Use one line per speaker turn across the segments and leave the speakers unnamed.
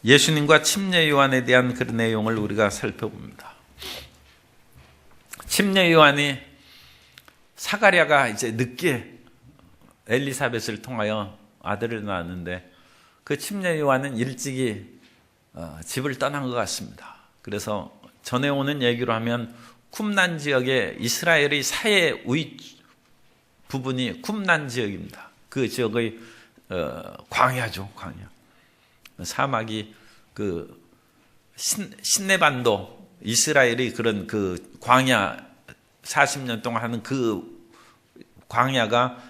예수님과 침례 요한에 대한 그 내용을 우리가 살펴봅니다. 침례 요한이 사가랴가 이제 늦게 엘리사벳을 통하여 아들을 낳았는데 그 침례 요한은 일찍이 집을 떠난 것 같습니다. 그래서 전해오는 얘기로 하면 쿰난 지역의 이스라엘의 사해 위 부분이 쿰난 지역입니다. 그 지역의 광야죠, 광야. 사막이 그 신내반도 이스라엘이 그런 그 광야 40년 동안 하는 그 광야가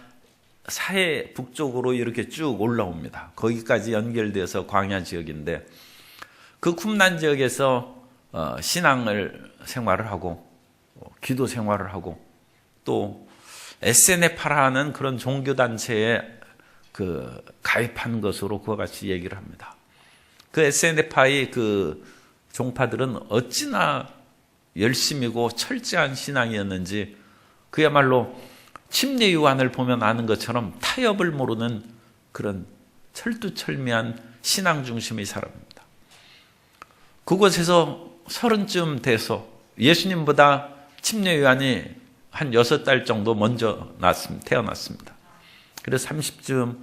사해 북쪽으로 이렇게 쭉 올라옵니다. 거기까지 연결돼서 광야 지역인데 그 쿰난 지역에서 신앙을 생활을 하고 기도 생활을 하고 또 SNF라는 그런 종교단체에 그 가입한 것으로 그와 같이 얘기를 합니다. 그 SNF의 그 종파들은 어찌나 열심이고 철저한 신앙이었는지 그야말로 침례 요한을 보면 아는 것처럼 타협을 모르는 그런 철두철미한 신앙 중심의 사람입니다. 그곳에서 30쯤 돼서 예수님보다 침례 요한이 한 6달 정도 먼저 태어났습니다. 그래서 30쯤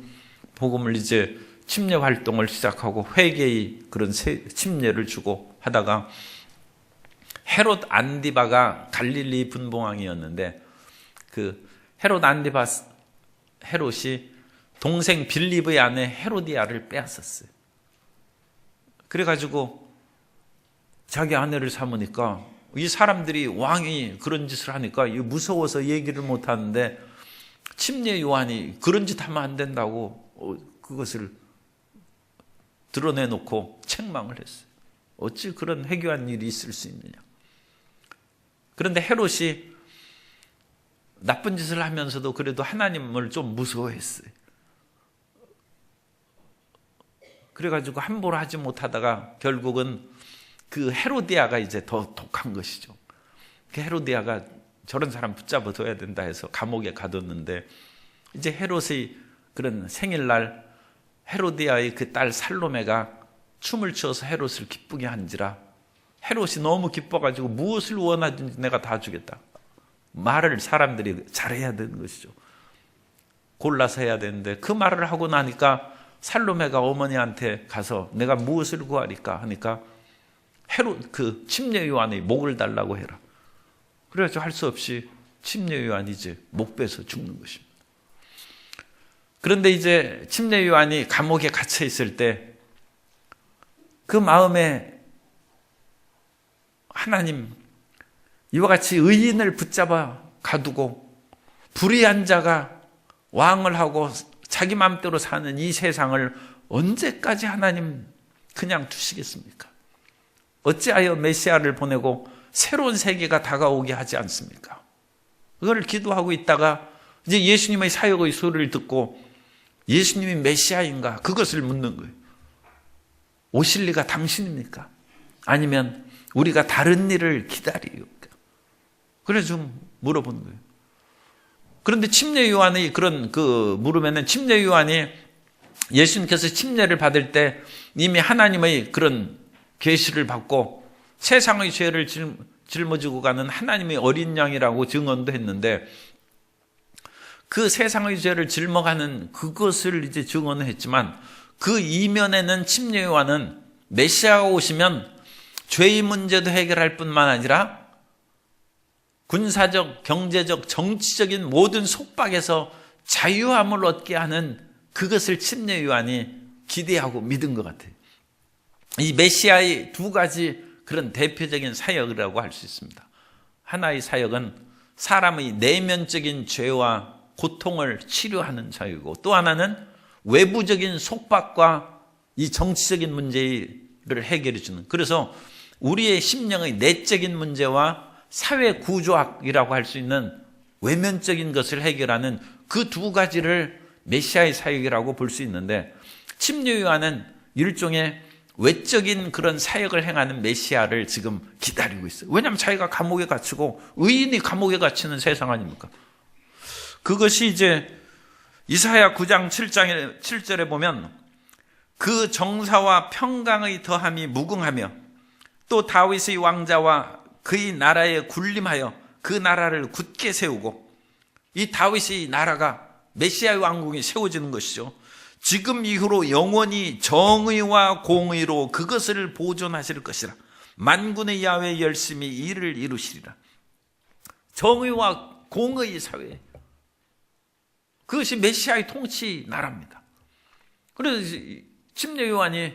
복음을 이제 침례 활동을 시작하고 회개의 그런 침례를 주고 하다가 헤롯 안디바가 갈릴리 분봉왕이었는데 그 헤롯 안디바 헤롯이 동생 빌립의 아내 헤로디아를 빼앗았어요. 그래가지고 자기 아내를 삼으니까 이 사람들이 왕이 그런 짓을 하니까 무서워서 얘기를 못하는데 침례 요한이 그런 짓 하면 안 된다고 그것을 드러내놓고 책망을 했어요. 어찌 그런 회개한 일이 있을 수 있느냐. 그런데 헤롯이 나쁜 짓을 하면서도 그래도 하나님을 좀 무서워했어요. 그래가지고 함부로 하지 못하다가 결국은 그 헤로디아가 이제 더 독한 것이죠. 그 헤로디아가 저런 사람 붙잡아둬야 된다 해서 감옥에 가뒀는데 이제 헤롯의 그런 생일날 헤로디아의 그 딸 살로메가 춤을 추어서 헤롯을 기쁘게 한지라 헤롯이 너무 기뻐가지고 무엇을 원하든지 내가 다 주겠다. 말을 사람들이 잘해야 되는 것이죠. 골라서 해야 되는데 그 말을 하고 나니까 살로메가 어머니한테 가서 내가 무엇을 구하리까 하니까 헤롯 그 침례 요한의 목을 달라고 해라. 그래가지고 할 수 없이 침례 요한이 이제 목 빼서 죽는 것입니다. 그런데 이제 침례 요한이 감옥에 갇혀 있을 때 그 마음에 하나님 이와 같이 의인을 붙잡아 가두고 불의한 자가 왕을 하고 자기 마음대로 사는 이 세상을 언제까지 하나님 그냥 두시겠습니까? 어찌하여 메시아를 보내고 새로운 세계가 다가오게 하지 않습니까? 그걸 기도하고 있다가 이제 예수님의 사역의 소리를 듣고 예수님이 메시아인가 그것을 묻는 거예요. 오실 리가 당신입니까? 아니면 우리가 다른 일을 기다리옵니까? 그래서 좀 물어보는 거예요. 그런데 침례 요한이 그런 그 물으면은 침례 요한이 예수님께서 침례를 받을 때 이미 하나님의 그런 계시를 받고 세상의 죄를 짊어지고 가는 하나님의 어린 양이라고 증언도 했는데 그 세상의 죄를 짊어가는 그것을 이제 증언을 했지만 그 이면에는 침례 요한은 메시아가 오시면 죄의 문제도 해결할 뿐만 아니라 군사적, 경제적, 정치적인 모든 속박에서 자유함을 얻게 하는 그것을 침례 요한이 기대하고 믿은 것 같아요. 이 메시아의 두 가지 그런 대표적인 사역이라고 할 수 있습니다. 하나의 사역은 사람의 내면적인 죄와 고통을 치료하는 사역이고 또 하나는 외부적인 속박과 이 정치적인 문제를 해결해 주는 그래서 우리의 심령의 내적인 문제와 사회 구조학이라고 할 수 있는 외면적인 것을 해결하는 그 두 가지를 메시아의 사역이라고 볼 수 있는데 침례 요한은 일종의 외적인 그런 사역을 행하는 메시아를 지금 기다리고 있어요. 왜냐하면 자기가 감옥에 갇히고 의인이 감옥에 갇히는 세상 아닙니까? 그것이 이제 이사야 9장 7절에 보면 그 정사와 평강의 더함이 무궁하며 또 다윗의 왕자와 그의 나라에 군림하여 그 나라를 굳게 세우고, 이 다윗의 나라가 메시아의 왕국이 세워지는 것이죠. 지금 이후로 영원히 정의와 공의로 그것을 보존하실 것이라. 만군의 야훼 열심히 일을 이루시리라. 정의와 공의 사회, 그것이 메시아의 통치 나라입니다. 그래서 침례 요한이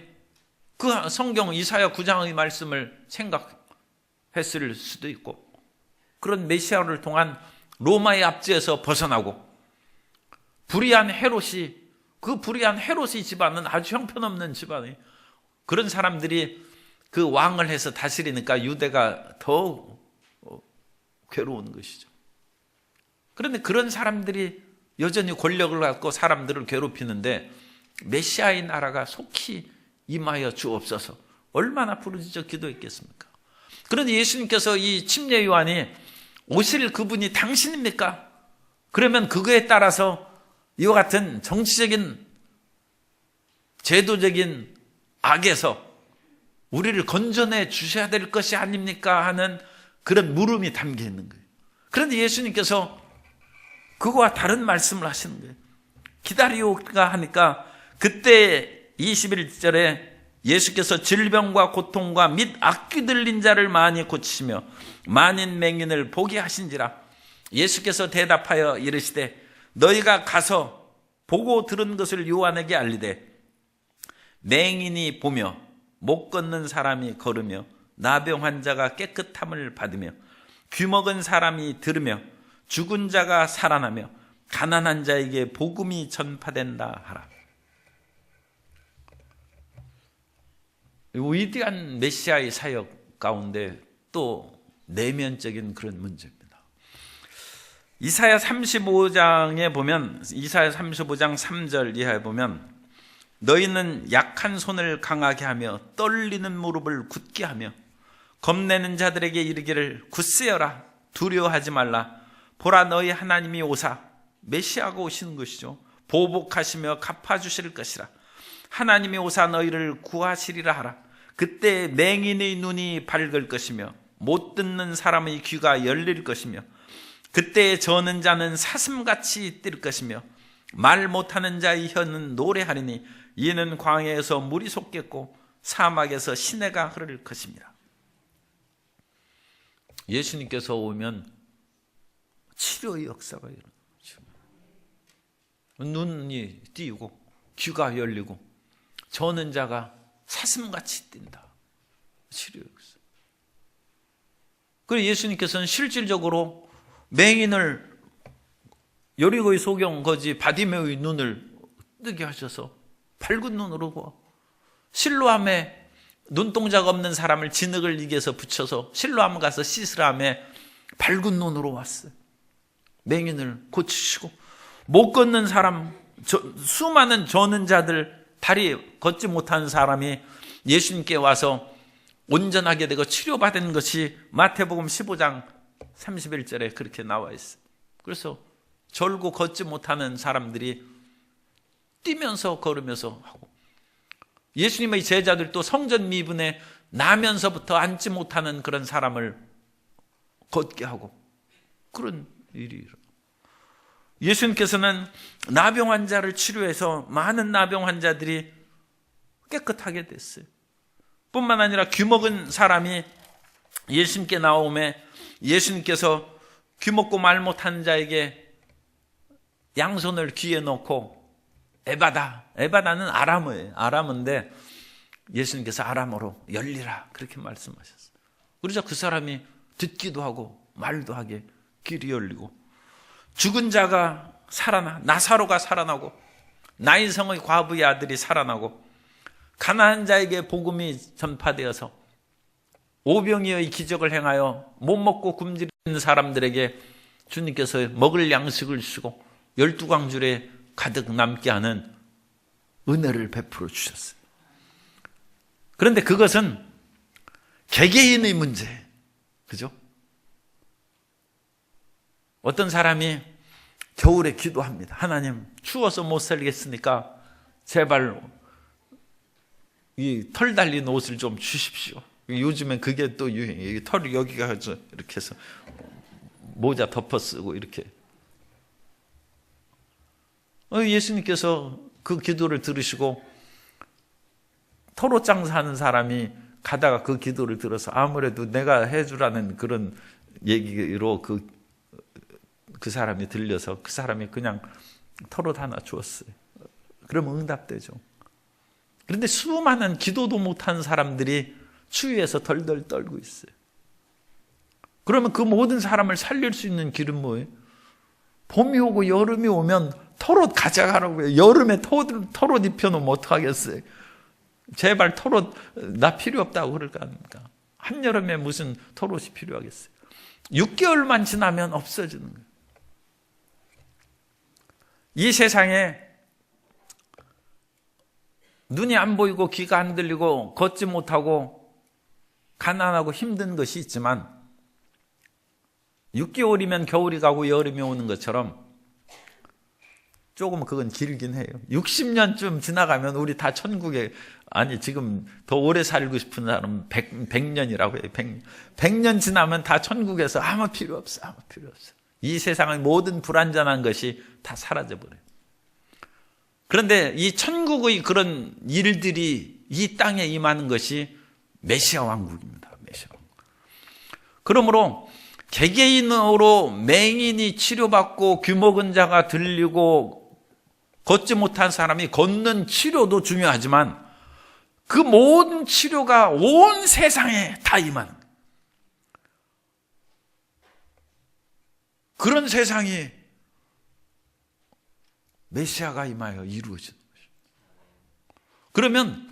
그 성경 이사야 9장의 말씀을 생각했을 수도 있고, 그런 메시아를 통한 로마의 압제에서 벗어나고, 불의한 헤롯이, 그 불의한 헤롯의 집안은 아주 형편없는 집안이에요. 그런 사람들이 그 왕을 해서 다스리니까 유대가 더 괴로운 것이죠. 그런데 그런 사람들이 여전히 권력을 갖고 사람들을 괴롭히는데 메시아의 나라가 속히 임하여 주옵소서, 얼마나 부르짖어 기도했겠습니까? 그런데 예수님께서 이 침례 요한이 오실 그분이 당신입니까? 그러면 그거에 따라서 이와 같은 정치적인 제도적인 악에서 우리를 건져내 주셔야 될 것이 아닙니까? 하는 그런 물음이 담겨 있는 거예요. 그런데 예수님께서 그거와 다른 말씀을 하시는 거예요. 기다리오가 하니까 그때 21절에 예수께서 질병과 고통과 및 악귀 들린 자를 많이 고치시며 많은 맹인을 보게 하신지라. 예수께서 대답하여 이르시되 너희가 가서 보고 들은 것을 요한에게 알리되 맹인이 보며 못 걷는 사람이 걸으며 나병 환자가 깨끗함을 받으며 귀먹은 사람이 들으며 죽은 자가 살아나며 가난한 자에게 복음이 전파된다 하라. 위대한 메시아의 사역 가운데 또 내면적인 그런 문제입니다. 이사야 35장에 보면, 이사야 35장 3절 이하에 보면 너희는 약한 손을 강하게 하며 떨리는 무릎을 굳게 하며 겁내는 자들에게 이르기를 굳세어라, 두려워하지 말라. 보라, 너희 하나님이 오사, 메시아가 오시는 것이죠. 보복하시며 갚아주실 것이라. 하나님이 오사 너희를 구하시리라 하라. 그때 맹인의 눈이 밝을 것이며 못 듣는 사람의 귀가 열릴 것이며 그때 저는 자는 사슴같이 뛸 것이며 말 못하는 자의 혀는 노래하리니 이는 광야에서 물이 솟겠고 사막에서 시내가 흐를 것입니다. 예수님께서 오면 치료의 역사가 일어나죠. 눈이 띄고 귀가 열리고 저는 자가 사슴같이 뛴다. 치료의 역사. 그리고 예수님께서는 실질적으로 맹인을, 여리고의 소경 거지 바디메오의 눈을 뜨게 하셔서 밝은 눈으로 보아, 실로암에 눈동자가 없는 사람을 진흙을 이겨서 붙여서 실로암 가서 씻으라며 밝은 눈으로 왔어요. 맹인을 고치시고 못 걷는 사람, 수많은 저는 자들, 다리 걷지 못하는 사람이 예수님께 와서 온전하게 되고 치료받은 것이 마태복음 15장 31절에 그렇게 나와 있어요. 그래서 절고 걷지 못하는 사람들이 뛰면서 걸으면서 하고, 예수님의 제자들도 성전 미분에 나면서부터 앉지 못하는 그런 사람을 걷게 하고, 그런 일이 일어나요. 예수님께서는 나병 환자를 치료해서 많은 나병 환자들이 깨끗하게 됐어요. 뿐만 아니라 귀먹은 사람이 예수님께 나오매 예수님께서 귀먹고 말 못하는 자에게 양손을 귀에 넣고 에바다는 아람어예요. 아람어인데 예수님께서 아람어로 열리라 그렇게 말씀하셨어요. 그러자 그 사람이 듣기도 하고 말도 하게 길이 열리고, 죽은 자가 살아나, 나사로가 살아나고, 나인성의 과부의 아들이 살아나고, 가난한 자에게 복음이 전파되어서 오병이어의 기적을 행하여 못 먹고 굶주리는 사람들에게 주님께서 먹을 양식을 주시고 12광줄에 가득 남게 하는 은혜를 베풀어 주셨어요. 그런데 그것은 개개인의 문제, 그죠? 어떤 사람이 겨울에 기도합니다. 하나님, 추워서 못 살겠으니까 제발 이 털 달린 옷을 좀 주십시오. 요즘엔 그게 또 유행이에요. 털이 여기가 이렇게 해서 모자 덮어 쓰고 이렇게. 예수님께서 그 기도를 들으시고 털옷 장사하는 사람이 가다가 그 기도를 들어서 아무래도 내가 해주라는 그런 얘기로 그 사람이 들려서 그 사람이 그냥 털옷 하나 주었어요. 그러면 응답되죠. 그런데 수많은 기도도 못한 사람들이 추위에서 덜덜 떨고 있어요. 그러면 그 모든 사람을 살릴 수 있는 길은 뭐예요? 봄이 오고 여름이 오면 털옷 가져가라고요. 여름에 털옷 입혀놓으면 어떡하겠어요? 제발 털옷 나 필요 없다고 그럴 거 아닙니까? 한여름에 무슨 털옷이 필요하겠어요? 6개월만 지나면 없어지는 거예요. 이 세상에 눈이 안 보이고 귀가 안 들리고 걷지 못하고 가난하고 힘든 것이 있지만 6개월이면 겨울이 가고 여름이 오는 것처럼 조금 그건 길긴 해요. 60년쯤 지나가면 우리 다 천국에, 아니 지금 더 오래 살고 싶은 사람은 100년이라고 해요. 100년 지나면 다 천국에서 아무 필요 없어. 아무 필요 없어. 이 세상의 모든 불완전한 것이 다 사라져버려요. 그런데 이 천국의 그런 일들이 이 땅에 임하는 것이 메시아 왕국입니다. 메시아 왕국. 그러므로 개개인으로 맹인이 치료받고 귀먹은 자가 들리고 걷지 못한 사람이 걷는 치료도 중요하지만 그 모든 치료가 온 세상에 다 임하는 그런 세상이 메시아가 임하여 이루어지는 것입니다. 그러면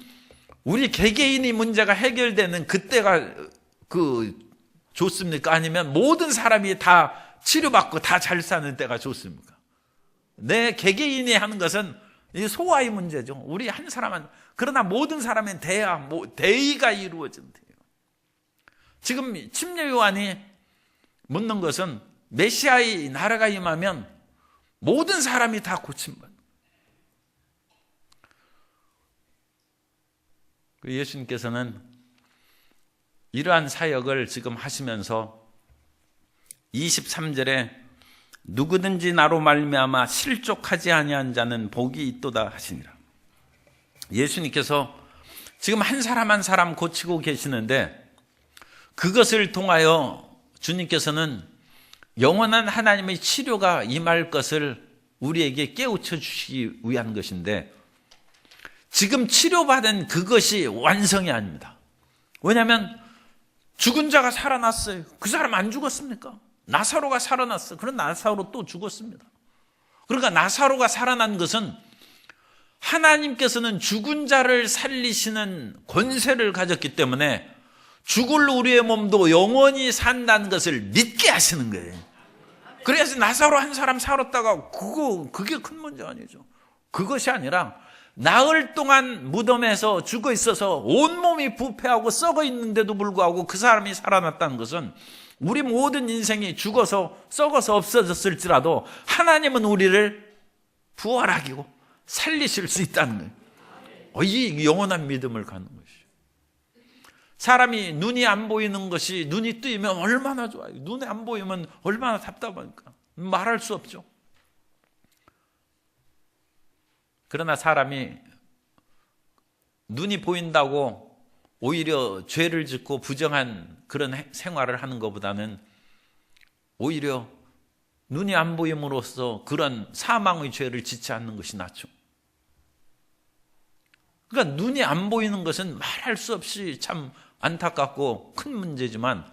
우리 개개인의 문제가 해결되는 그때가 좋습니까? 아니면 모든 사람이 다 치료받고 다 잘 사는 때가 좋습니까? 내 개개인이 하는 것은 소화의 문제죠. 우리 한 사람은, 그러나 모든 사람은 대의가 이루어진대요. 지금 침례 요한이 묻는 것은 메시아의 나라가 임하면 모든 사람이 다 고침받는. 예수님께서는 이러한 사역을 지금 하시면서 23절에 누구든지 나로 말미암아 실족하지 아니한 자는 복이 있도다 하시니라. 예수님께서 지금 한 사람 한 사람 고치고 계시는데 그것을 통하여 주님께서는 영원한 하나님의 치료가 임할 것을 우리에게 깨우쳐 주시기 위한 것인데 지금 치료받은 그것이 완성이 아닙니다. 왜냐하면 죽은 자가 살아났어요. 그 사람 안 죽었습니까? 나사로가 살아났어요. 그런 나사로 또 죽었습니다. 그러니까 나사로가 살아난 것은 하나님께서는 죽은 자를 살리시는 권세를 가졌기 때문에 죽을 우리의 몸도 영원히 산다는 것을 믿게 하시는 거예요. 그래서 나사로 한 사람 살았다가 그게 큰 문제 아니죠. 그것이 아니라 나흘 동안 무덤에서 죽어 있어서 온몸이 부패하고 썩어 있는데도 불구하고 그 사람이 살아났다는 것은 우리 모든 인생이 죽어서 썩어서 없어졌을지라도 하나님은 우리를 부활하기고 살리실 수 있다는 거예요. 이 영원한 믿음을 갖는 것이죠. 사람이 눈이 안 보이는 것이 눈이 뜨이면 얼마나 좋아요. 눈이 안 보이면 얼마나 답답합니까? 말할 수 없죠. 그러나 사람이 눈이 보인다고 오히려 죄를 짓고 부정한 그런 생활을 하는 것보다는 오히려 눈이 안 보임으로써 그런 사망의 죄를 짓지 않는 것이 낫죠. 그러니까 눈이 안 보이는 것은 말할 수 없이 참 안타깝고 큰 문제지만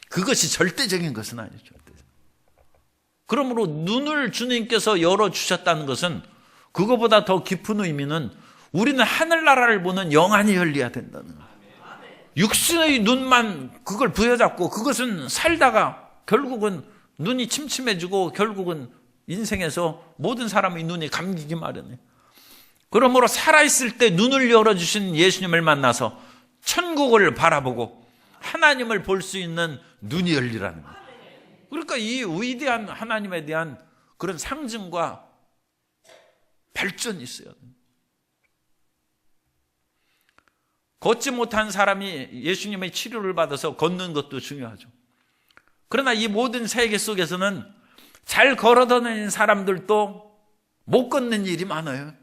그것이 절대적인 것은 아니죠. 그러므로 눈을 주님께서 열어주셨다는 것은 그거보다 더 깊은 의미는 우리는 하늘나라를 보는 영안이 열려야 된다는 거예요. 육신의 눈만 그걸 부여잡고 그것은 살다가 결국은 눈이 침침해지고 결국은 인생에서 모든 사람의 눈이 감기기 마련해요. 그러므로 살아있을 때 눈을 열어주신 예수님을 만나서 천국을 바라보고 하나님을 볼 수 있는 눈이 열리라는 거예요. 그러니까 이 위대한 하나님에 대한 그런 상징과 발전이 있어야 돼요. 걷지 못한 사람이 예수님의 치료를 받아서 걷는 것도 중요하죠. 그러나 이 모든 세계 속에서는 잘 걸어다니는 사람들도 못 걷는 일이 많아요.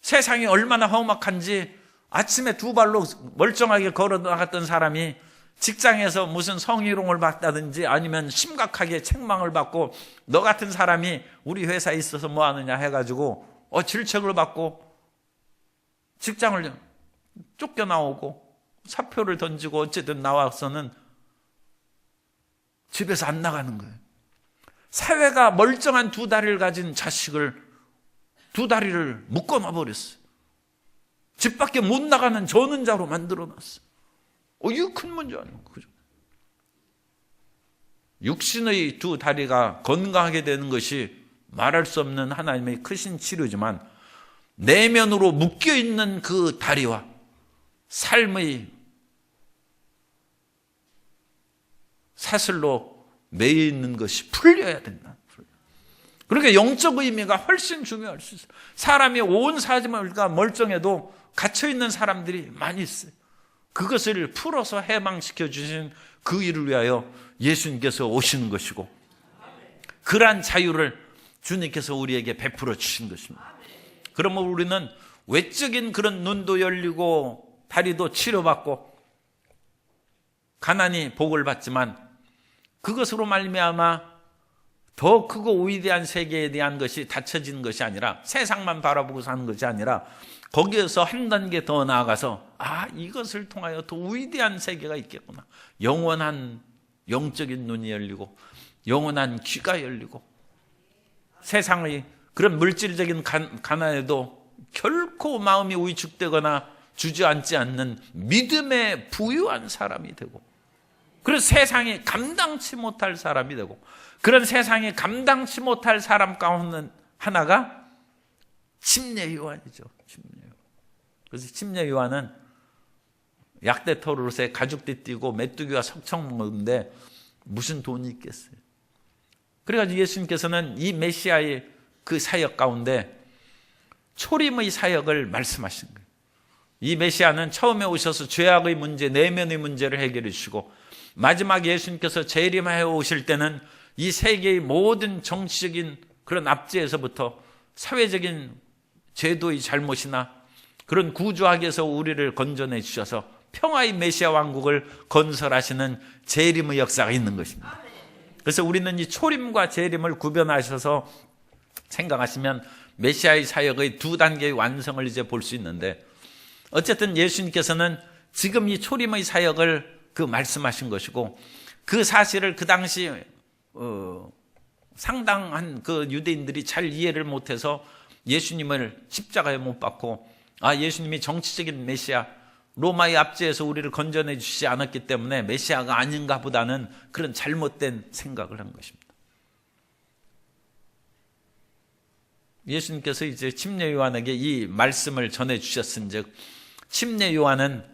세상이 얼마나 험악한지 아침에 두 발로 멀쩡하게 걸어 나갔던 사람이 직장에서 무슨 성희롱을 받다든지 아니면 심각하게 책망을 받고 너 같은 사람이 우리 회사에 있어서 뭐 하느냐 해가지고 질책을 받고 직장을 쫓겨나오고 사표를 던지고 어쨌든 나와서는 집에서 안 나가는 거예요. 사회가 멀쩡한 두 다리를 가진 자식을 두 다리를 묶어놔버렸어요. 집 밖에 못 나가는 저는 자로 만들어놨어요. 이거 큰 문제 아니에요. 그죠? 육신의 두 다리가 건강하게 되는 것이 말할 수 없는 하나님의 크신 치료지만 내면으로 묶여있는 그 다리와 삶의 사슬로 매여 있는 것이 풀려야 된다. 그러니까 영적 의미가 훨씬 중요할 수 있어요. 사람이 온 사지가 멀쩡해도 갇혀있는 사람들이 많이 있어요. 그것을 풀어서 해방시켜 주신 그 일을 위하여 예수님께서 오시는 것이고 그러한 자유를 주님께서 우리에게 베풀어 주신 것입니다. 그러면 우리는 외적인 그런 눈도 열리고 다리도 치료받고 가난이 복을 받지만 그것으로 말미암아 더 크고 위대한 세계에 대한 것이 닫혀지는 것이 아니라 세상만 바라보고 사는 것이 아니라 거기에서 한 단계 더 나아가서 이것을 통하여 더 위대한 세계가 있겠구나. 영원한 영적인 눈이 열리고 영원한 귀가 열리고 세상의 그런 물질적인 가난에도 결코 마음이 위축되거나 주저앉지 않는 믿음에 부유한 사람이 되고 그래서 세상이 감당치 못할 사람이 되고 그런 세상이 감당치 못할 사람 가운데 하나가 침례 요한이죠. 침례 요한. 그래서 침례 요한은 약대 털옷에 가죽띠 띠고 메뚜기가 석청 먹는데 무슨 돈이 있겠어요. 그래가지고 예수님께서는 이 메시아의 그 사역 가운데 초림의 사역을 말씀하신 거예요. 이 메시아는 처음에 오셔서 죄악의 문제, 내면의 문제를 해결해 주시고 마지막에 예수님께서 재림하여 오실 때는 이 세계의 모든 정치적인 그런 압제에서부터 사회적인 제도의 잘못이나 그런 구조학에서 우리를 건져내 주셔서 평화의 메시아 왕국을 건설하시는 재림의 역사가 있는 것입니다. 그래서 우리는 이 초림과 재림을 구별하셔서 생각하시면 메시아의 사역의 두 단계의 완성을 이제 볼 수 있는데 어쨌든 예수님께서는 지금 이 초림의 사역을 말씀하신 것이고 그 사실을 그 당시 상당한 그 유대인들이 잘 이해를 못해서 예수님을 십자가에 못 박고 예수님이 정치적인 메시아 로마의 압제에서 우리를 건져내 주시지 않았기 때문에 메시아가 아닌가 보다는 그런 잘못된 생각을 한 것입니다. 예수님께서 이제 침례 요한에게 이 말씀을 전해 주셨은즉 침례 요한은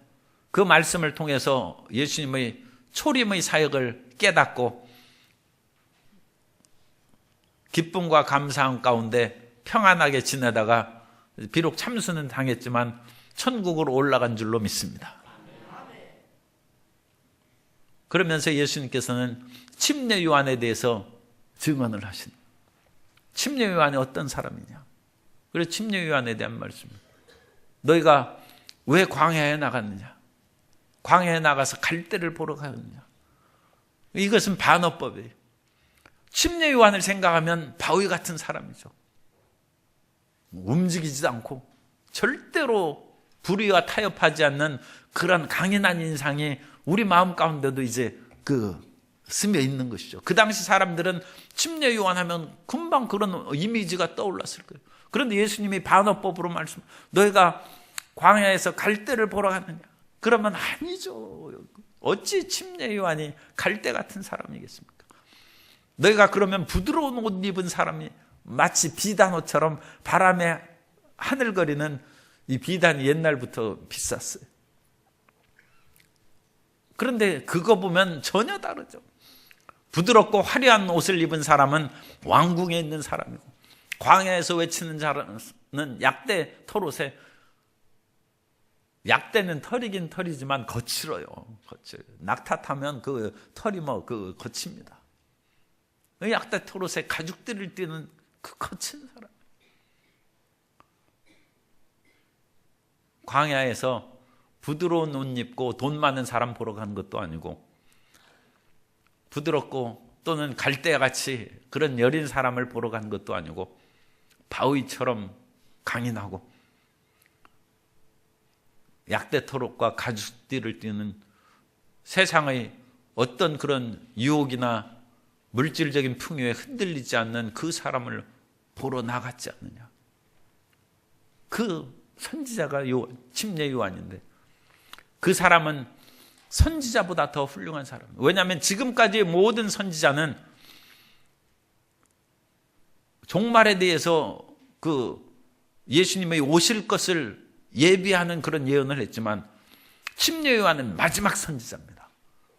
그 말씀을 통해서 예수님의 초림의 사역을 깨닫고 기쁨과 감사함 가운데 평안하게 지내다가 비록 참수는 당했지만 천국으로 올라간 줄로 믿습니다. 그러면서 예수님께서는 침례 요한에 대해서 증언을 하십니다. 침례 요한이 어떤 사람이냐? 그래서 침례 요한에 대한 말씀입니다. 너희가 왜 광야에 나갔느냐? 광야에 나가서 갈대를 보러 가느냐? 이것은 반어법이에요. 침례 요한을 생각하면 바위 같은 사람이죠. 움직이지도 않고 절대로 불의와 타협하지 않는 그런 강인한 인상이 우리 마음 가운데도 이제 스며 있는 것이죠. 그 당시 사람들은 침례 요한 하면 금방 그런 이미지가 떠올랐을 거예요. 그런데 예수님이 반어법으로 말씀, 너희가 광야에서 갈대를 보러 갔느냐? 그러면 아니죠. 어찌 침례 요한이 갈대 같은 사람이겠습니까? 너희가 그러면 부드러운 옷 입은 사람이 마치 비단옷처럼 바람에 하늘거리는 이 비단이 옛날부터 비쌌어요. 그런데 그거 보면 전혀 다르죠. 부드럽고 화려한 옷을 입은 사람은 왕궁에 있는 사람이고 광야에서 외치는 자는 약대 털옷에 약대는 털이긴 털이지만 거칠어요. 낙타 타면 그 털이 거칩니다. 약대 털옷에 가죽들을 띠는 그 거친 사람. 광야에서 부드러운 옷 입고 돈 많은 사람 보러 간 것도 아니고, 부드럽고 또는 갈대같이 그런 여린 사람을 보러 간 것도 아니고, 바위처럼 강인하고 약대 털옷과 가죽띠를 띠는 세상의 어떤 그런 유혹이나 물질적인 풍요에 흔들리지 않는 그 사람을 보러 나갔지 않느냐. 그 선지자가 침례 요한인데, 그 사람은 선지자보다 더 훌륭한 사람. 왜냐하면 지금까지 모든 선지자는 종말에 대해서 그 예수님의 오실 것을 예비하는 그런 예언을 했지만, 침례 요한은 마지막 선지자입니다.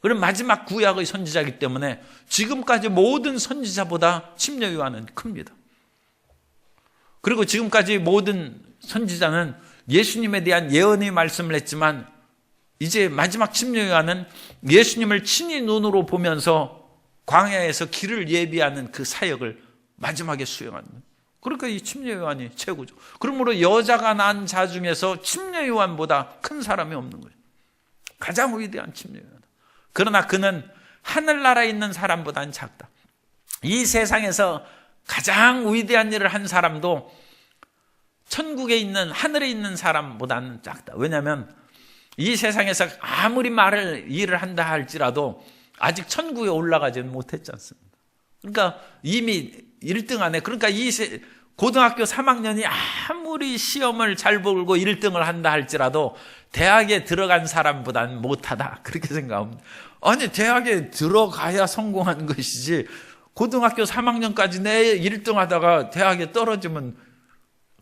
그럼 마지막 구약의 선지자이기 때문에 지금까지 모든 선지자보다 침례 요한은 큽니다. 그리고 지금까지 모든 선지자는 예수님에 대한 예언의 말씀을 했지만, 이제 마지막 침례 요한은 예수님을 친히 눈으로 보면서 광야에서 길을 예비하는 그 사역을 마지막에 수행하는 거예요. 그러니까 이 침례 요한이 최고죠. 그러므로 여자가 낳은 자 중에서 침례 요한보다 큰 사람이 없는 거예요. 가장 위대한 침례 요한. 그러나 그는 하늘나라에 있는 사람보다는 작다. 이 세상에서 가장 위대한 일을 한 사람도 천국에 있는, 하늘에 있는 사람보다는 작다. 왜냐하면 이 세상에서 아무리 일을 한다 할지라도 아직 천국에 올라가지는 못했지 않습니까? 그러니까 이미 1등 안에, 그러니까 고등학교 3학년이 아무리 시험을 잘 보고 1등을 한다 할지라도 대학에 들어간 사람보다는 못하다, 그렇게 생각합니다. 아니, 대학에 들어가야 성공한 것이지 고등학교 3학년까지 내 1등 하다가 대학에 떨어지면,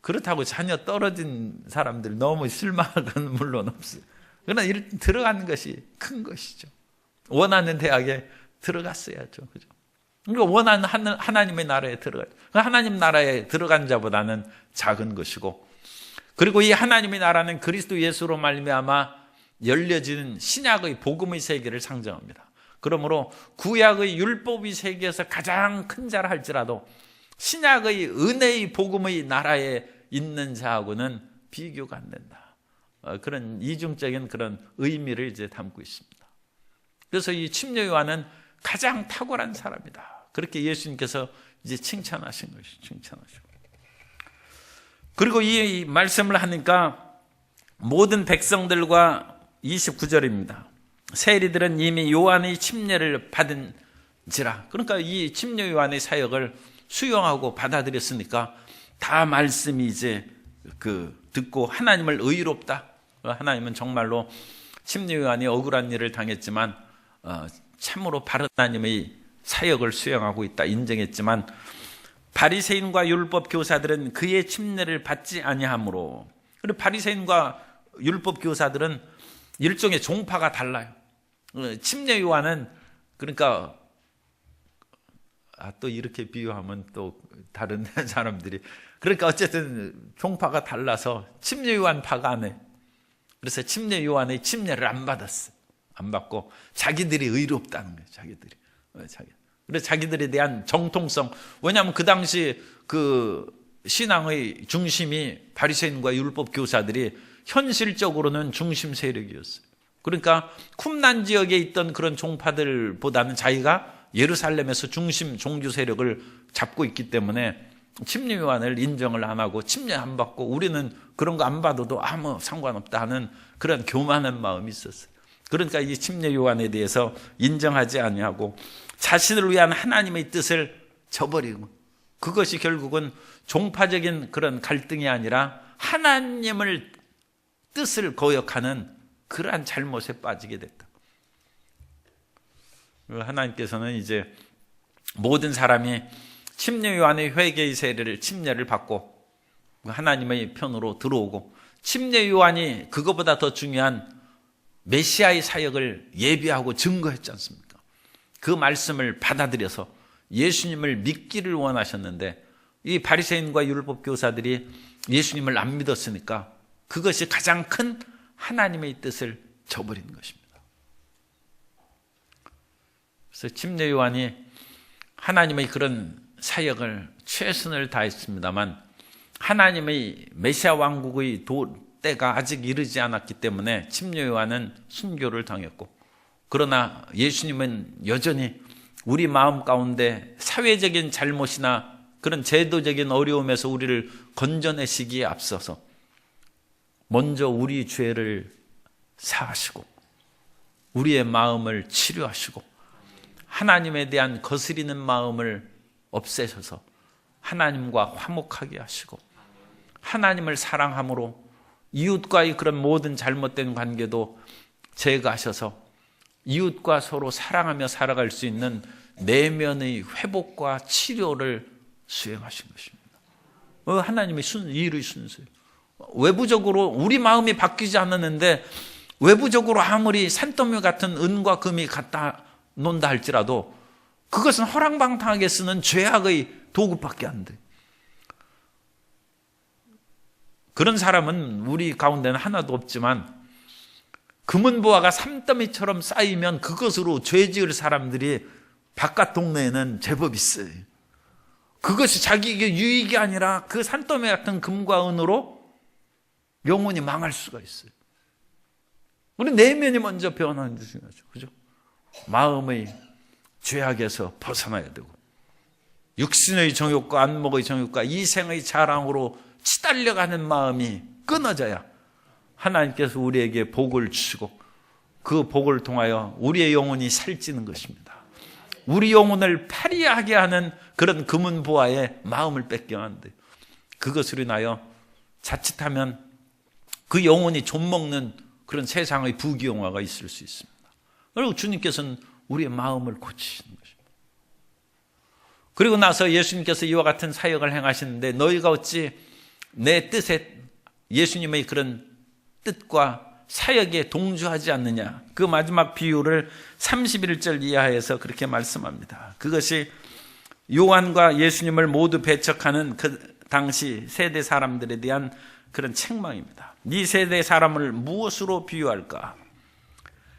그렇다고 자녀 떨어진 사람들 너무 실망할 건 물론 없어요. 그러나 들어가는 것이 큰 것이죠. 원하는 대학에 들어갔어야죠. 그죠? 그러니까 원하는 하나님의 나라에 하나님 나라에 들어간 자보다는 작은 것이고, 그리고 이 하나님의 나라는 그리스도 예수로 말미암아 열려지는 신약의 복음의 세계를 상징합니다. 그러므로 구약의 율법의 세계에서 가장 큰 자라 할지라도 신약의 은혜의 복음의 나라에 있는 자하고는 비교가 안 된다. 그런 이중적인 그런 의미를 이제 담고 있습니다. 그래서 이 침례 요한은 가장 탁월한 사람이다. 그렇게 예수님께서 이제 칭찬하신 것이 칭찬하시고. 그리고 이 말씀을 하니까 모든 백성들과 29절입니다. 세리들은 이미 요한의 침례를 받은지라. 그러니까 이 침례 요한의 사역을 수용하고 받아들였으니까 다 말씀이 이제 듣고 하나님을 의롭다. 하나님은 정말로 침례 요한이 억울한 일을 당했지만 참으로 바른 하나님의 사역을 수행하고 있다 인정했지만, 바리새인과 율법 교사들은 그의 침례를 받지 아니하므로. 그리고 바리새인과 율법 교사들은 일종의 종파가 달라요. 침례 요한은 그러니까 또 이렇게 비유하면 또 다른 사람들이, 그러니까 어쨌든 종파가 달라서 침례 요한 파가 안 해. 그래서 침례 요한의 침례를 안 받았어. 안 받고 자기들이 의롭다는 거예요. 그래서 자기들에 대한 정통성. 왜냐하면 그 당시 그 신앙의 중심이 바리새인과 율법 교사들이 현실적으로는 중심 세력이었어요. 그러니까 쿰난 지역에 있던 그런 종파들보다는 자기가 예루살렘에서 중심 종교 세력을 잡고 있기 때문에 침례 요한을 인정을 안 하고 침례 안 받고 우리는 그런 거 안 받아도 아무 상관없다 하는 그런 교만한 마음이 있었어요. 그러니까 이 침례 요한에 대해서 인정하지 아니하고 자신을 위한 하나님의 뜻을 저버리고, 그것이 결국은 종파적인 그런 갈등이 아니라 하나님을 뜻을 거역하는 그러한 잘못에 빠지게 됐다. 하나님께서는 이제 모든 사람이 침례 요한의 회개의 세례를 침례를 받고 하나님의 편으로 들어오고, 침례 요한이 그것보다 더 중요한 메시아의 사역을 예비하고 증거했지 않습니까? 그 말씀을 받아들여서 예수님을 믿기를 원하셨는데, 이 바리새인과 율법 교사들이 예수님을 안 믿었으니까 그것이 가장 큰 하나님의 뜻을 저버린 것입니다. 그래서 침례 요한이 하나님의 그런 사역을 최선을 다했습니다만 하나님의 메시아 왕국의 때가 아직 이르지 않았기 때문에 침례 요한은 순교를 당했고, 그러나 예수님은 여전히 우리 마음 가운데 사회적인 잘못이나 그런 제도적인 어려움에서 우리를 건져내시기에 앞서서 먼저 우리 죄를 사하시고 우리의 마음을 치료하시고 하나님에 대한 거스리는 마음을 없애셔서 하나님과 화목하게 하시고 하나님을 사랑함으로 이웃과의 그런 모든 잘못된 관계도 제거하셔서 이웃과 서로 사랑하며 살아갈 수 있는 내면의 회복과 치료를 수행하신 것입니다. 하나님의 일의 순서예요. 외부적으로 우리 마음이 바뀌지 않았는데 외부적으로 아무리 산더미 같은 은과 금이 갖다 놓는다 할지라도 그것은 허랑방탕하게 쓰는 죄악의 도구밖에 안 돼. 그런 사람은 우리 가운데는 하나도 없지만 금은보화가 산더미처럼 쌓이면 그것으로 죄 지을 사람들이 바깥 동네에는 제법 있어요. 그것이 자기에게 유익이 아니라 그 산더미 같은 금과 은으로 영혼이 망할 수가 있어요. 우리 내면이 먼저 변하는 게 중요하죠. 그죠? 마음의 죄악에서 벗어나야 되고 육신의 정욕과 안목의 정욕과 이생의 자랑으로 치달려가는 마음이 끊어져야 하나님께서 우리에게 복을 주시고 그 복을 통하여 우리의 영혼이 살찌는 것입니다. 우리 영혼을 파리하게 하는 그런 금은보화에 마음을 뺏겨는데 그것으로 인하여 자칫하면 그 영혼이 좀먹는 그런 세상의 부귀영화가 있을 수 있습니다. 그리고 주님께서는 우리의 마음을 고치시는 것입니다. 그리고 나서 예수님께서 이와 같은 사역을 행하시는데 너희가 어찌 내 뜻에 예수님의 그런 뜻과 사역에 동조하지 않느냐. 그 마지막 비유를 31절 이하에서 그렇게 말씀합니다. 그것이 요한과 예수님을 모두 배척하는 그 당시 세대 사람들에 대한 그런 책망입니다. 이 세대 사람을 무엇으로 비유할까?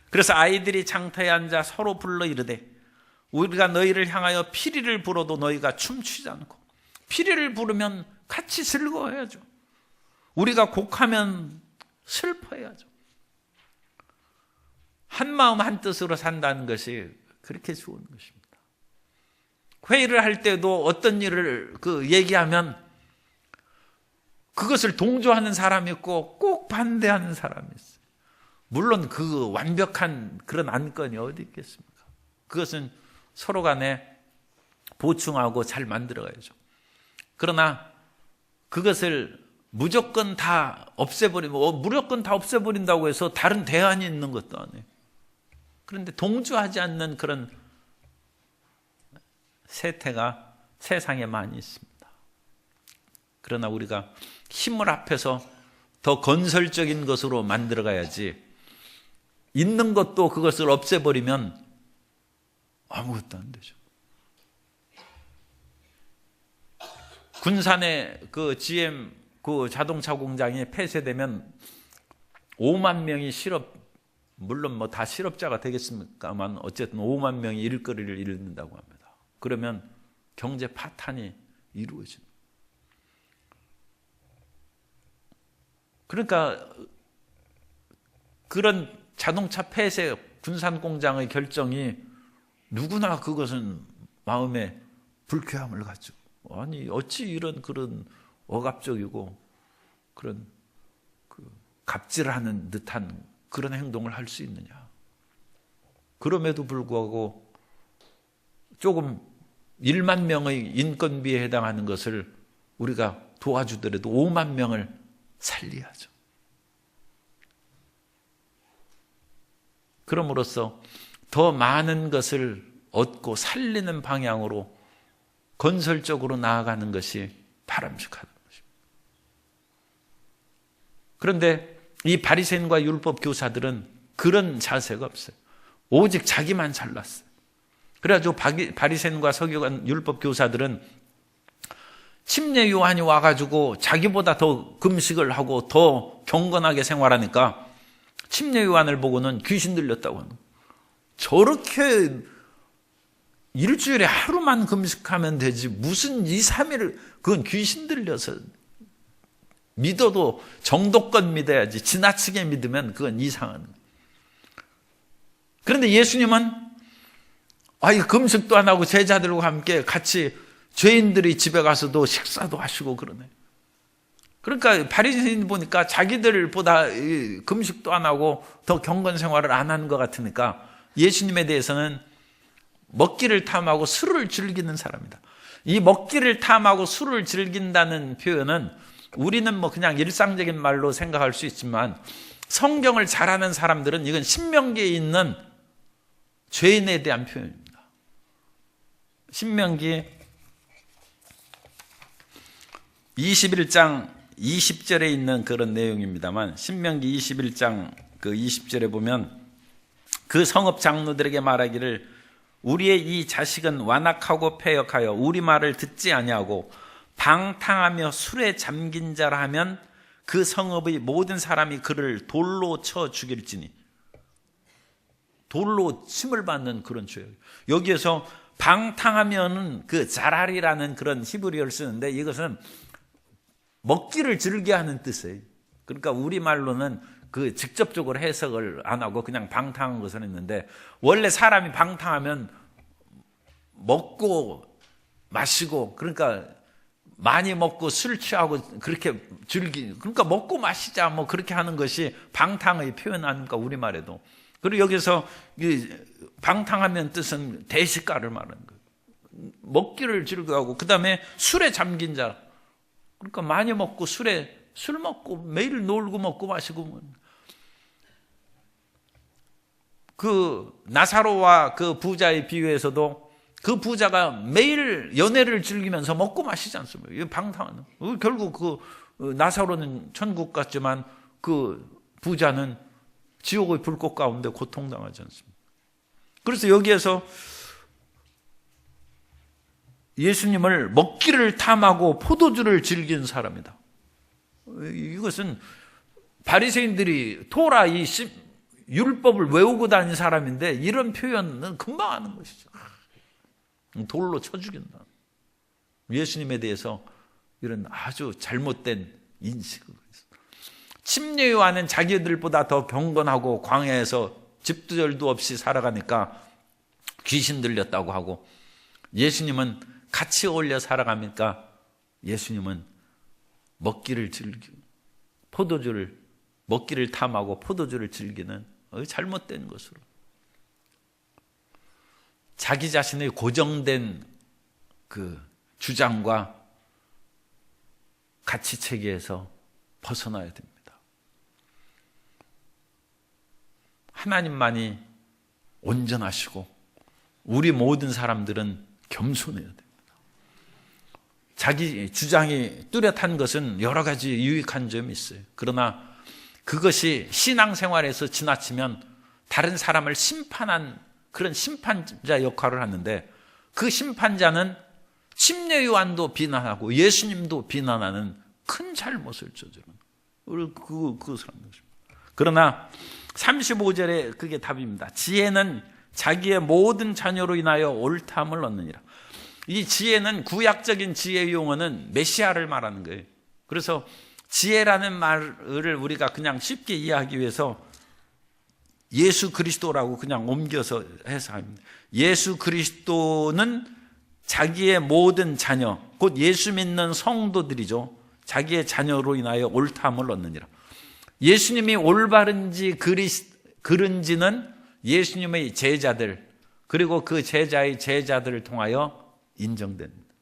그래서 아이들이 장터에 앉아 서로 불러 이르되 우리가 너희를 향하여 피리를 불어도 너희가 춤추지 않고 피리를 부르면 같이 즐거워해야죠. 우리가 곡하면 슬퍼해야죠. 한 마음 한 뜻으로 산다는 것이 그렇게 좋은 것입니다. 회의를 할 때도 어떤 일을 얘기하면 그것을 동조하는 사람이 있고 꼭 반대하는 사람이 있어요. 물론 그 완벽한 그런 안건이 어디 있겠습니까? 그것은 서로 간에 보충하고 잘 만들어가야죠. 그러나 그것을 무조건 다 없애버린다고 해서 다른 대안이 있는 것도 아니에요. 그런데 동조하지 않는 그런 세태가 세상에 많이 있습니다. 그러나 우리가 힘을 합해서 더 건설적인 것으로 만들어가야지 있는 것도 그것을 없애버리면 아무것도 안 되죠. 군산의 그 GM 그 자동차 공장이 폐쇄되면 5만 명이 물론 뭐 다 실업자가 되겠습니까만 어쨌든 5만 명이 일거리를 잃는다고 합니다. 그러면 경제 파탄이 이루어집니다. 그러니까 그런 자동차 폐쇄 군산 공장의 결정이 누구나 그것은 마음에 불쾌함을 갖죠. 아니 어찌 이런 그런 억압적이고 그런 갑질하는 듯한 그런 행동을 할 수 있느냐. 그럼에도 불구하고 조금 1만 명의 인건비에 해당하는 것을 우리가 도와주더라도 5만 명을 살려야죠. 그럼으로써 더 많은 것을 얻고 살리는 방향으로 건설적으로 나아가는 것이 바람직하다. 그런데 이 바리새인과 율법 교사들은 그런 자세가 없어요. 오직 자기만 잘났어요. 그래가지고 바리새인과 서기관 율법 교사들은 침례 요한이 와가지고 자기보다 더 금식을 하고 더 경건하게 생활하니까 침례 요한을 보고는 귀신 들렸다고 하는 거예요. 저렇게 일주일에 하루만 금식하면 되지 무슨 2, 3일을 그건 귀신 들려서 믿어도 정도껏 믿어야지 지나치게 믿으면 그건 이상한 거예요. 그런데 예수님은 금식도 안 하고 제자들과 함께 같이 죄인들이 집에 가서도 식사도 하시고 그러네. 그러니까 바리새인 보니까 자기들보다 금식도 안 하고 더 경건 생활을 안 하는 것 같으니까 예수님에 대해서는 먹기를 탐하고 술을 즐기는 사람이다. 이 먹기를 탐하고 술을 즐긴다는 표현은 우리는 그냥 일상적인 말로 생각할 수 있지만 성경을 잘 아는 사람들은 이건 신명기에 있는 죄인에 대한 표현입니다. 신명기 21장 20절에 있는 그런 내용입니다만 신명기 21장 그 20절에 보면 그 성읍 장로들에게 말하기를 우리의 이 자식은 완악하고 패역하여 우리 말을 듣지 아니하고 방탕하며 술에 잠긴 자라 하면 그 성읍의 모든 사람이 그를 돌로 쳐 죽일지니. 돌로 침을 받는 그런 죄예요. 여기에서 방탕하면은 그 자랄이라는 그런 히브리어를 쓰는데 이것은 먹기를 즐겨하는 뜻이에요. 그러니까 우리말로는 그 직접적으로 해석을 안 하고 그냥 방탕한 것을 했는데 원래 사람이 방탕하면 먹고 마시고 그러니까 많이 먹고 술 취하고 그렇게 그러니까 먹고 마시자 그렇게 하는 것이 방탕의 표현 아닙니까 우리말에도. 그리고 여기서 방탕하면 뜻은 대식가를 말하는 거예요. 먹기를 즐겨하고 그 다음에 술에 잠긴 자. 그러니까 많이 먹고 술 먹고 매일 놀고 먹고 마시고 그 나사로와 그 부자의 비유에서도 그 부자가 매일 연애를 즐기면서 먹고 마시지 않습니까? 이거 방탕하는. 결국 그 나사로는 천국 갔지만 그 부자는 지옥의 불꽃 가운데 고통당하지 않습니까? 그래서 여기에서 예수님을 먹기를 탐하고 포도주를 즐긴 사람이다. 이것은 바리새인들이 토라 이 율법을 외우고 다닌 사람인데 이런 표현은 금방 하는 것이죠. 돌로 쳐 죽인다. 예수님에 대해서 이런 아주 잘못된 인식을 했습니다. 침례 요한은 자기들보다 더 경건하고 광야에서 집두절도 없이 살아가니까 귀신 들렸다고 하고 예수님은 같이 어울려 살아가니까 예수님은 먹기를 즐기고 먹기를 탐하고 포도주를 즐기는 잘못된 것으로 자기 자신의 고정된 그 주장과 가치 체계에서 벗어나야 됩니다. 하나님만이 온전하시고 우리 모든 사람들은 겸손해야 됩니다. 자기 주장이 뚜렷한 것은 여러 가지 유익한 점이 있어요. 그러나 그것이 신앙생활에서 지나치면 다른 사람을 심판한 그런 심판자 역할을 하는데 그 심판자는 침례 요한도 비난하고 예수님도 비난하는 큰 잘못을 저지르는 그 사람입니다. 그러나 35절에 그게 답입니다. 지혜는 자기의 모든 자녀로 인하여 옳다함을 얻느니라. 이 지혜는 구약적인 지혜의 용어는 메시아를 말하는 거예요. 그래서 지혜라는 말을 우리가 그냥 쉽게 이해하기 위해서 예수 그리스도라고 그냥 옮겨서 해석합니다. 예수 그리스도는 자기의 모든 자녀, 곧 예수 믿는 성도들이죠. 자기의 자녀로 인하여 옳다함을 얻느니라. 예수님이 올바른지 그른지는 예수님의 제자들 그리고 그 제자의 제자들을 통하여 인정됩니다.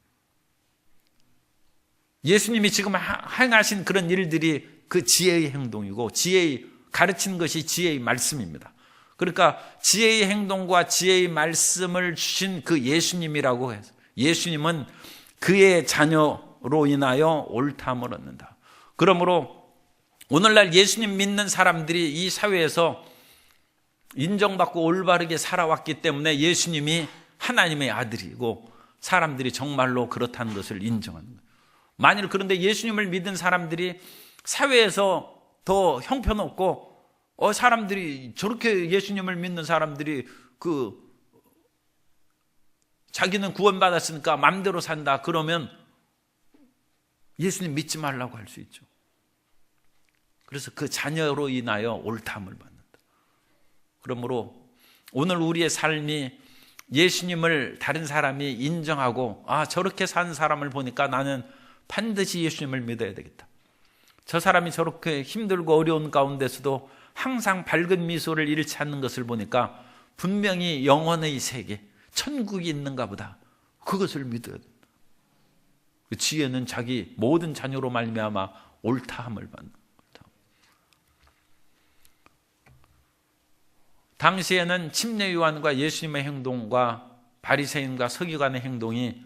예수님이 지금 행하신 그런 일들이 그 지혜의 행동이고 가르치는 것이 지혜의 말씀입니다. 그러니까 지혜의 행동과 지혜의 말씀을 주신 그 예수님이라고 해서 예수님은 그의 자녀로 인하여 옳다함을 얻는다. 그러므로 오늘날 예수님 믿는 사람들이 이 사회에서 인정받고 올바르게 살아왔기 때문에 예수님이 하나님의 아들이고 사람들이 정말로 그렇다는 것을 인정하는 거예요. 만일 그런데 예수님을 믿은 사람들이 사회에서 더 형편없고 사람들이 저렇게 예수님을 믿는 사람들이 자기는 구원받았으니까 마음대로 산다 그러면 예수님 믿지 말라고 할 수 있죠. 그래서 그 자녀로 인하여 옳다함을 받는다. 그러므로 오늘 우리의 삶이 예수님을 다른 사람이 인정하고 저렇게 산 사람을 보니까 나는 반드시 예수님을 믿어야 되겠다. 저 사람이 저렇게 힘들고 어려운 가운데서도 항상 밝은 미소를 잃지 않는 것을 보니까 분명히 영혼의 세계, 천국이 있는가 보다. 그것을 믿어야 된다. 그 지혜는 자기 모든 자녀로 말미암아 옳다함을 받는 거다. 당시에는 침례 요한과 예수님의 행동과 바리새인과 서기관의 행동이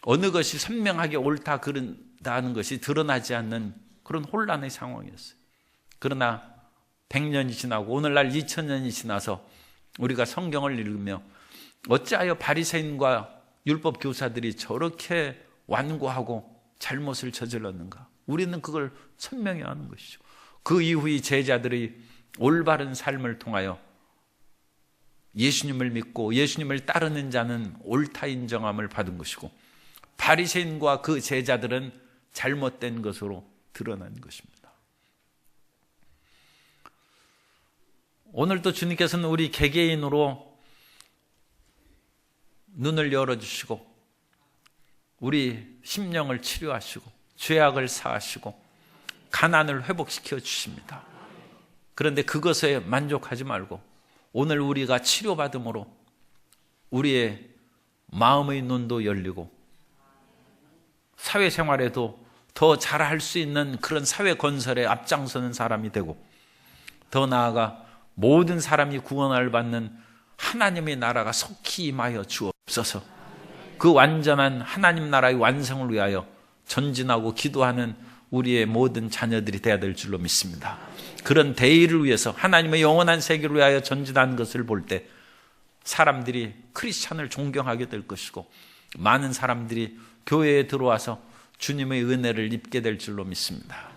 어느 것이 선명하게 옳다 그른다는 것이 드러나지 않는 그런 혼란의 상황이었어요. 그러나 100년이 지나고 오늘날 2000년이 지나서 우리가 성경을 읽으며 어찌하여 바리새인과 율법 교사들이 저렇게 완고하고 잘못을 저질렀는가? 우리는 그걸 선명히 아는 것이죠. 그 이후 이 제자들이 올바른 삶을 통하여 예수님을 믿고 예수님을 따르는 자는 옳다 인정함을 받은 것이고, 바리새인과 그 제자들은 잘못된 것으로 드러난 것입니다. 오늘도 주님께서는 우리 개개인으로 눈을 열어주시고 우리 심령을 치료하시고 죄악을 사하시고 가난을 회복시켜 주십니다. 그런데 그것에 만족하지 말고 오늘 우리가 치료받음으로 우리의 마음의 눈도 열리고 사회생활에도 더 잘할 수 있는 그런 사회 건설에 앞장서는 사람이 되고, 더 나아가 모든 사람이 구원을 받는 하나님의 나라가 속히 임하여 주옵소서. 그 완전한 하나님 나라의 완성을 위하여 전진하고 기도하는 우리의 모든 자녀들이 되어야 될 줄로 믿습니다. 그런 대의를 위해서 하나님의 영원한 세계를 위하여 전진하는 것을 볼 때 사람들이 크리스찬을 존경하게 될 것이고, 많은 사람들이 교회에 들어와서 주님의 은혜를 입게 될 줄로 믿습니다.